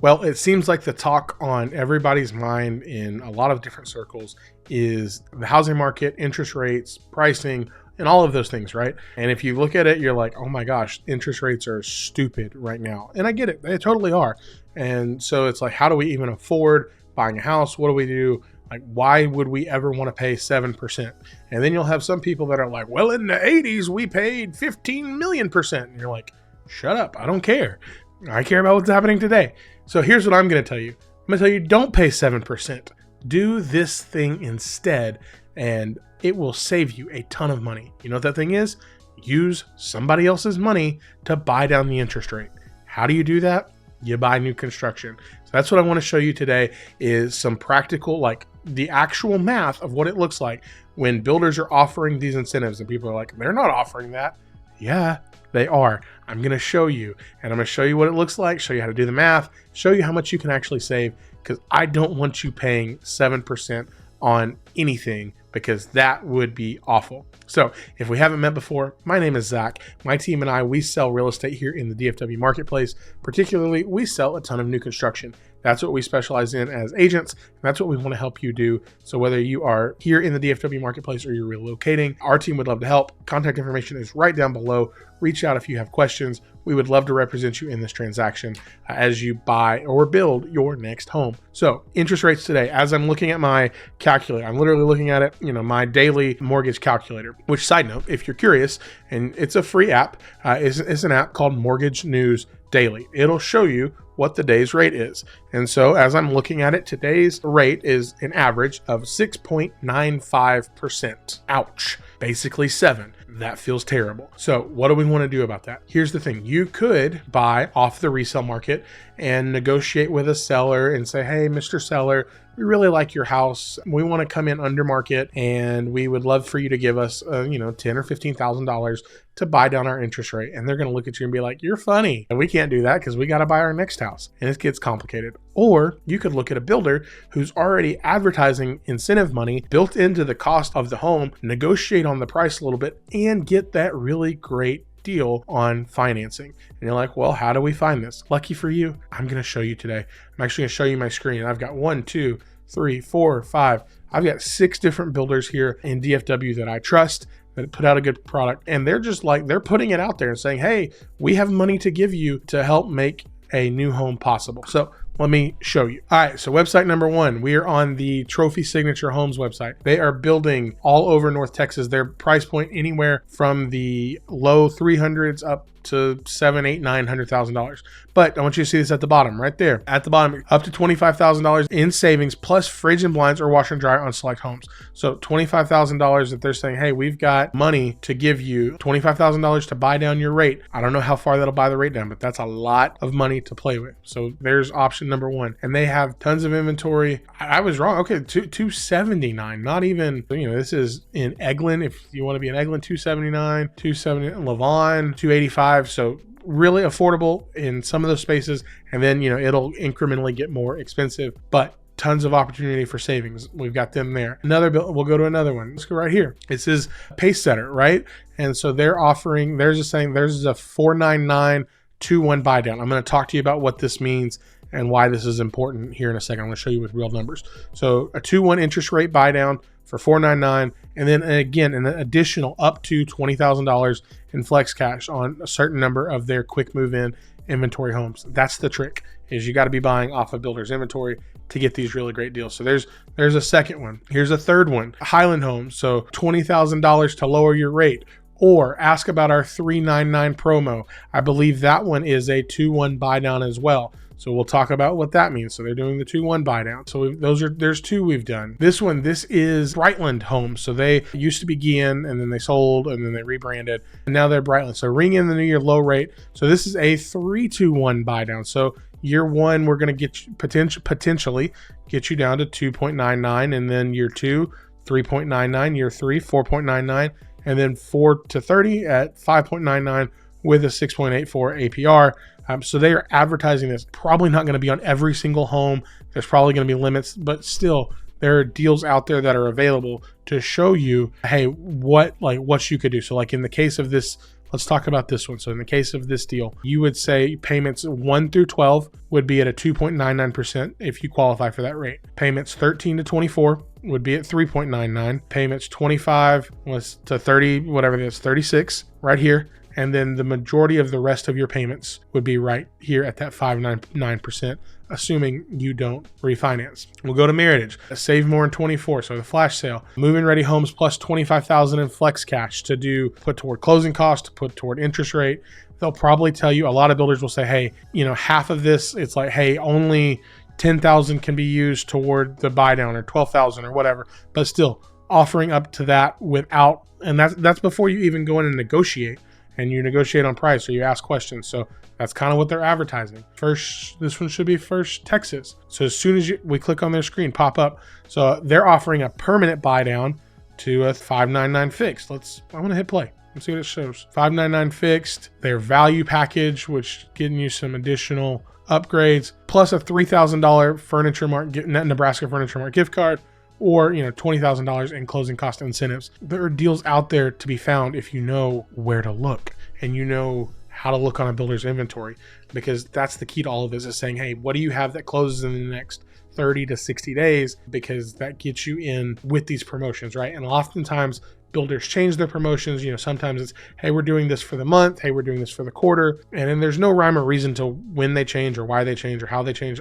Well, it seems like the talk on everybody's mind in a lot of different circles is the housing market, interest rates, pricing, and all of those things, right? And if you look at it, you're like, oh my gosh, interest rates are stupid right now. And I get it, they totally are. And so it's like, how do we even afford buying a house? What do we do? Like, why would we ever want to pay 7%? And then you'll have some people that are like, well, in the 80s, we paid 15 million percent. And you're like, shut up, I don't care. I care about what's happening today. So here's what I'm going to tell you. I'm going to tell you, don't pay 7%. Do this thing instead, and it will save you a ton of money. You know what that thing is? Use somebody else's money to buy down the interest rate. How do you do that? You buy new construction. So that's what I want to show you today, is some practical, like the actual math of what it looks like when builders are offering these incentives. And people are like, they're not offering that. Yeah, they are. I'm going to show you, and I'm going to show you what it looks like, show you how to do the math, show you how much you can actually save, because I don't want you paying 7% on anything, because that would be awful. So if we haven't met before, my name is Zach. My team and I, we sell real estate here in the DFW marketplace. Particularly, we sell a ton of new construction. That's what we specialize in as agents. And that's what we want to help you do. So whether you are here in the DFW marketplace or you're relocating, our team would love to help. Contact information is right down below. Reach out if you have questions. We would love to represent you in this transaction as you buy or build your next home. So interest rates today, as I'm looking at my calculator, I'm literally looking at it, my daily mortgage calculator, which, side note, if you're curious, and it's a free app, it's an app called Mortgage News Daily. It'll show you what the day's rate is. And so as I'm looking at it, today's rate is an average of 6.95%. Ouch. Basically 7. That feels terrible. So what do we want to do about that? Here's the thing. You could buy off the resale market and negotiate with a seller and say, hey, Mr. Seller, we really like your house. We want to come in under market, and we would love for you to give us, $10,000 or $15,000 to buy down our interest rate. And they're going to look at you and be like, you're funny. And we can't do that because we got to buy our next house. And it gets complicated. Or you could look at a builder who's already advertising incentive money built into the cost of the home, negotiate on the price a little bit, and get that really great deal on financing. And you're like, well, how do we find this? Lucky for you, I'm going to show you today. I'm actually going to show you my screen. I've got 1, 2, 3, 4, 5. I've got 6 different builders here in DFW that I trust, that put out a good product. And they're just like, they're putting it out there and saying, hey, we have money to give you to help make a new home possible. So let me show you. All right, so website number 1, we are on the Trophy Signature Homes website. They are building all over North Texas. Their price point anywhere from the low 300s up to $700,000, $800,000, $900,000. But I want you to see this at the bottom, right there. At the bottom, up to $25,000 in savings, plus fridge and blinds or washer and dryer on select homes. So $25,000 that they're saying, hey, we've got money to give you, $25,000 to buy down your rate. I don't know how far that'll buy the rate down, but that's a lot of money to play with. So there's option number 1. And they have tons of inventory. I was wrong. Okay, $279. Not even, this is in Eglin. If you want to be in Eglin, $279, $270, Lavon, $285. So really affordable in some of those spaces. And then, it'll incrementally get more expensive, but tons of opportunity for savings. We've got them there. We'll go to another one. Let's go right here. This is Pace Setter, right? And so they're offering, theirs is a 499 2-1 buy down. I'm going to talk to you about what this means and why this is important here in a second. I'm going to show you with real numbers. So a 2-1 interest rate buy down for $499, and then again an additional up to $20,000 in flex cash on a certain number of their quick move-in inventory homes. That's the trick, is you got to be buying off of builders inventory to get these really great deals. So there's a second one. Here's a third one, Highland Homes. So $20,000 to lower your rate. Or ask about our 399 promo. I believe that one is a 2-1 buy down as well. So we'll talk about what that means. So they're doing the 2-1 buy down. So there's 2 we've done. This is Brightland Homes. So they used to be Guillen, and then they sold, and then they rebranded, and now they're Brightland. So ring in the new year low rate. So this is a 3-2-1 buy down. So year 1, we're going to get you potentially get you down to 2.99, and then year 2, 3.99, year 3, 4.99. And then 4 to 30 at 5.99 with a 6.84 APR. So they are advertising this. Probably not going to be on every single home. There's probably going to be limits, but still, there are deals out there that are available to show you, hey, what you could do. So like in the case of this let's talk about this one. So in the case of this deal, you would say payments 1 through 12 would be at a 2.99% if you qualify for that rate. Payments 13 to 24 would be at 3.99. Payments 25 to 30, whatever it is, 36 right here. And then the majority of the rest of your payments would be right here at that 5.99%, assuming you don't refinance. We'll go to Meritage. Save more in 24, so the flash sale. Move-in ready homes plus $25,000 in flex cash to put toward closing costs, to put toward interest rate. They'll probably tell you, a lot of builders will say, hey, half of this, it's like, hey, only 10,000 can be used toward the buy down, or 12,000 or whatever, but still offering up to that without, and that's before you even go in and negotiate. And you negotiate on price, or you ask questions. So that's kind of what they're advertising. This one should be First Texas. So as soon as we click on their screen, pop up. So they're offering a permanent buy down to a 599 fixed. I want to hit play. Let's see what it shows. 599 fixed, their value package, which getting you some additional upgrades, plus a $3,000 Furniture Mart, Nebraska Furniture Mart gift card, or $20,000 in closing cost incentives. There are deals out there to be found if you know where to look and you know how to look on a builder's inventory, because that's the key to all of this, is saying, hey, what do you have that closes in the next 30 to 60 days? Because that gets you in with these promotions, right? And oftentimes builders change their promotions. Sometimes it's, hey, we're doing this for the month. Hey, we're doing this for the quarter. And then there's no rhyme or reason to when they change or why they change or how they change.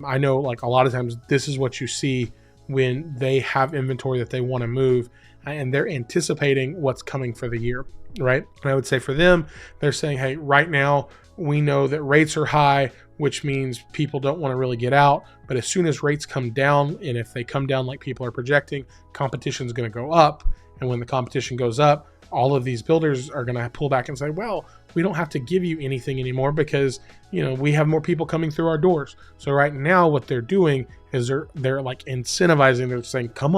I know, like, a lot of times this is what you see when they have inventory that they want to move and they're anticipating what's coming for the year, right? And I would say for them, they're saying, hey, right now we know that rates are high, which means people don't want to really get out. But as soon as rates come down, and if they come down like people are projecting, competition is going to go up. And when the competition goes up, all of these builders are going to pull back and say, well, we don't have to give you anything anymore because, we have more people coming through our doors. So right now what they're doing is they're like incentivizing. They're saying, come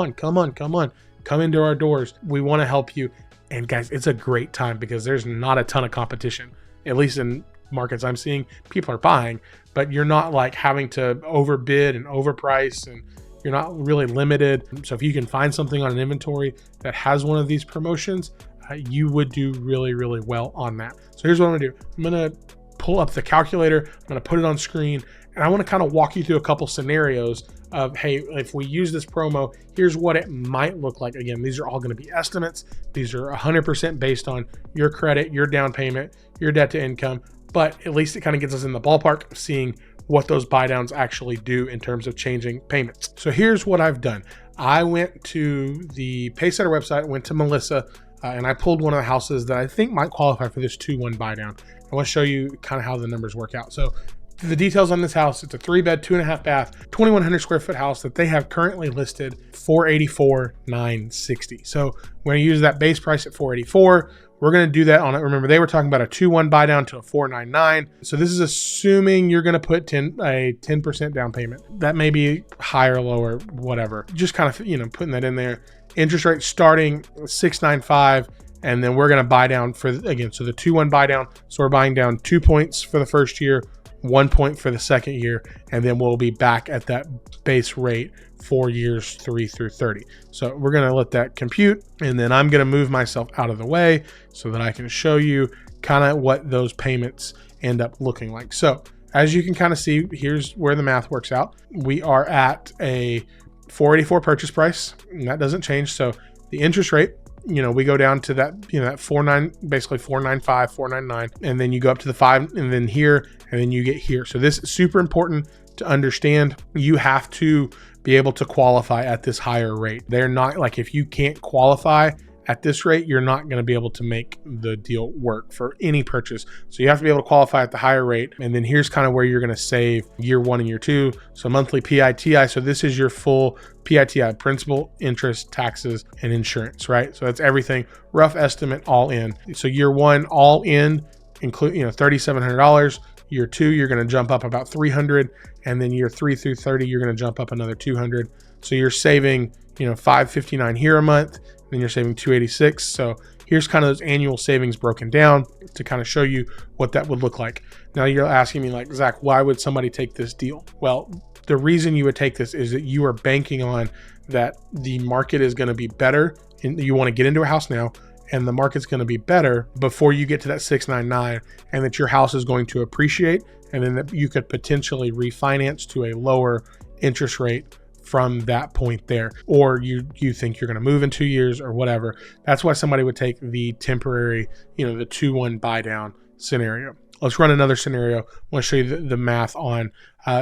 into our doors. We want to help you. And guys, it's a great time because there's not a ton of competition, at least in markets I'm seeing. People are buying, but you're not like having to overbid and overprice, and you're not really limited. So if you can find something on an inventory that has one of these promotions, you would do really, really well on that. So here's what I'm gonna do. I'm gonna pull up the calculator. I'm gonna put it on screen, and I want to kind of walk you through a couple scenarios of, hey, if we use this promo, here's what it might look like. Again, these are all going to be estimates. These are 100% based on your credit, your down payment, your debt to income, but at least it kind of gets us in the ballpark of seeing what those buy downs actually do in terms of changing payments. So here's what I've done. I went to the Paysetter website, went to Melissa, and I pulled one of the houses that I think might qualify for this 2-1 buy down. I want to show you kind of how the numbers work out. So the details on this house, it's a 3-bed, 2.5 bath, 2,100 square foot house that they have currently listed $484,960. So we're going to use that base price at $484,000. We're going to do that on it. Remember, they were talking about a 2-1 buy down to a $499,000. So this is assuming you're going to put a 10% down payment. That may be higher, lower, whatever. Just kind of, putting that in there. Interest rate starting 6.95. And then we're going to buy down so the 2-1 buy down. So we're buying down 2 points for the first year, 1 point for the second year, and then we'll be back at that base rate for years 3 through 30. So we're going to let that compute, and then I'm going to move myself out of the way so that I can show you kind of what those payments end up looking like. So as you can kind of see, here's where the math works out. We are at a $484,000 purchase price, and that doesn't change. So the interest rate, we go down to that, that 4.9, basically 4.95, 4.99, and then you go up to the 5, and then here, and then you get here. So this is super important to understand. You have to be able to qualify at this higher rate. They're not like, if you can't qualify at this rate, you're not going to be able to make the deal work for any purchase. So you have to be able to qualify at the higher rate. And then here's kind of where you're going to save year 1 and year 2. So monthly PITI. So this is your full PITI, principal, interest, taxes, and insurance, right? So that's everything, rough estimate, all in. So year 1, all in, include, $3,700. Year 2, you're going to jump up about $300. And then year 3 through 30, you're going to jump up another $200. So you're saving, $559 here a month. Then you're saving $286. So here's kind of those annual savings broken down to kind of show you what that would look like. Now you're asking me like, Zach, why would somebody take this deal? Well, the reason you would take this is that you are banking on that the market is going to be better and you want to get into a house now, and the market's going to be better before you get to that 699, and that your house is going to appreciate, and then that you could potentially refinance to a lower interest rate from that point there, or you think you're going to move in 2 years or whatever. That's why somebody would take the temporary, the 2-1 buy down scenario. Let's run another scenario. I want to show you the math on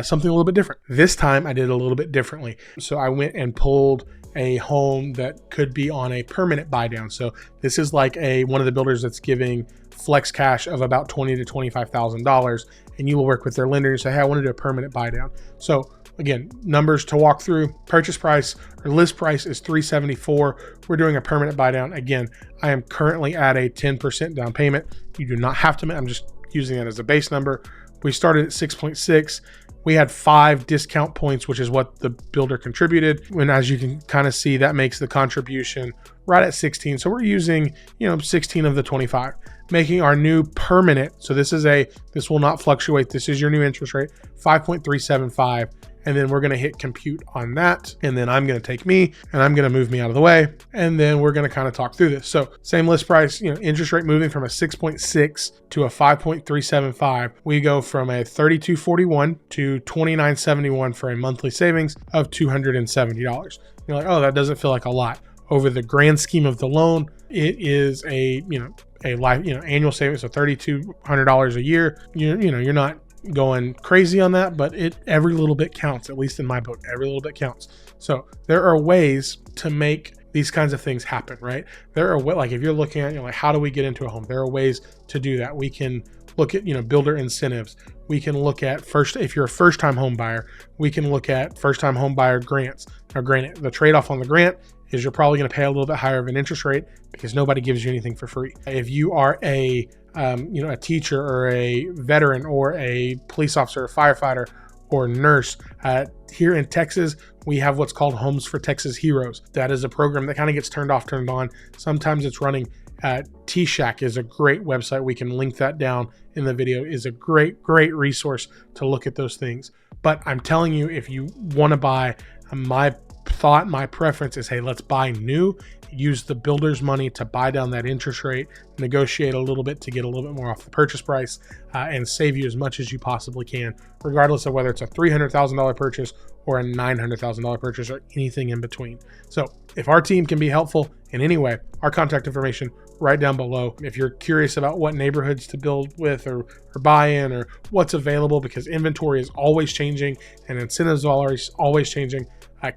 something a little bit different. This time I did it a little bit differently. So I went and pulled a home that could be on a permanent buy down. So this is like one of the builders that's giving flex cash of about $20,000 to $25,000, and you will work with their lender and say, hey, I want to do a permanent buy down. So again, numbers to walk through. Purchase price or list price is $374,000. We're doing a permanent buy down. Again, I am currently at a 10% down payment. You do not have to. I'm just using it as a base number. We started at 6.6. We had 5 discount points, which is what the builder contributed. And as you can kind of see, that makes the contribution right at 16. So we're using, 16 of the 25, making our new permanent. So this will not fluctuate. This is your new interest rate, 5.375. And then we're going to hit compute on that. And then I'm going to take me and I'm going to move me out of the way. And then we're going to kind of talk through this. So same list price, interest rate moving from a 6.6 to a 5.375. We go from a 3241 to 2971 for a monthly savings of $270. You're like, oh, that doesn't feel like a lot. Over the grand scheme of the loan, it is a annual savings of $3,200 a year. You're not going crazy on that, but every little bit counts, at least in my book. Every little bit counts. So there are ways to make these kinds of things happen, right? There are like, if you're looking at, how do we get into a home? There are ways to do that. We can look at, builder incentives. We can look at if you're a first-time home buyer, we can look at first-time home buyer grants. Now, granted, the trade-off on the grant is you're probably going to pay a little bit higher of an interest rate because nobody gives you anything for free. If you are a teacher or a veteran or a police officer, or firefighter, or nurse, here in Texas, we have what's called Homes for Texas Heroes. That is a program that kind of gets turned off, turned on. Sometimes it's running. T-Shack is a great website. We can link that down in the video. Is a great resource to look at those things. But I'm telling you, if you want to buy, my preference is, hey, let's buy new, use the builder's money to buy down that interest rate, negotiate a little bit to get a little bit more off the purchase price, and save you as much as you possibly can, regardless of whether it's a $300,000 purchase or a $900,000 purchase or anything in between. So if our team can be helpful in any way, our contact information right down below. If you're curious about what neighborhoods to build with or buy in, or what's available, because inventory is always changing and incentives are always changing,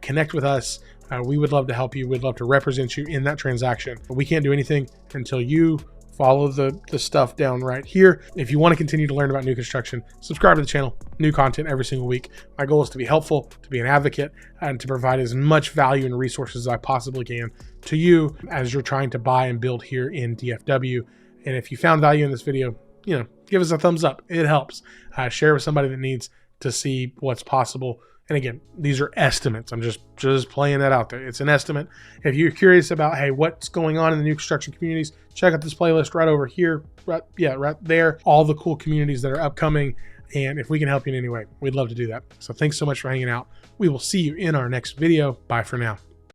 connect with us. We would love to help you. We'd love to represent you in that transaction. But we can't do anything until you follow the stuff down right here. If you want to continue to learn about new construction, subscribe to the channel. New content every single week. My goal is to be helpful, to be an advocate, and to provide as much value and resources as I possibly can to you as you're trying to buy and build here in DFW. And if you found value in this video, give us a thumbs up. It helps. Share with somebody that needs to see what's possible. And again, these are estimates. I'm just playing that out there. It's an estimate. If you're curious about, hey, what's going on in the new construction communities, check out this playlist right over here. Right there. All the cool communities that are upcoming. And if we can help you in any way, we'd love to do that. So thanks so much for hanging out. We will see you in our next video. Bye for now.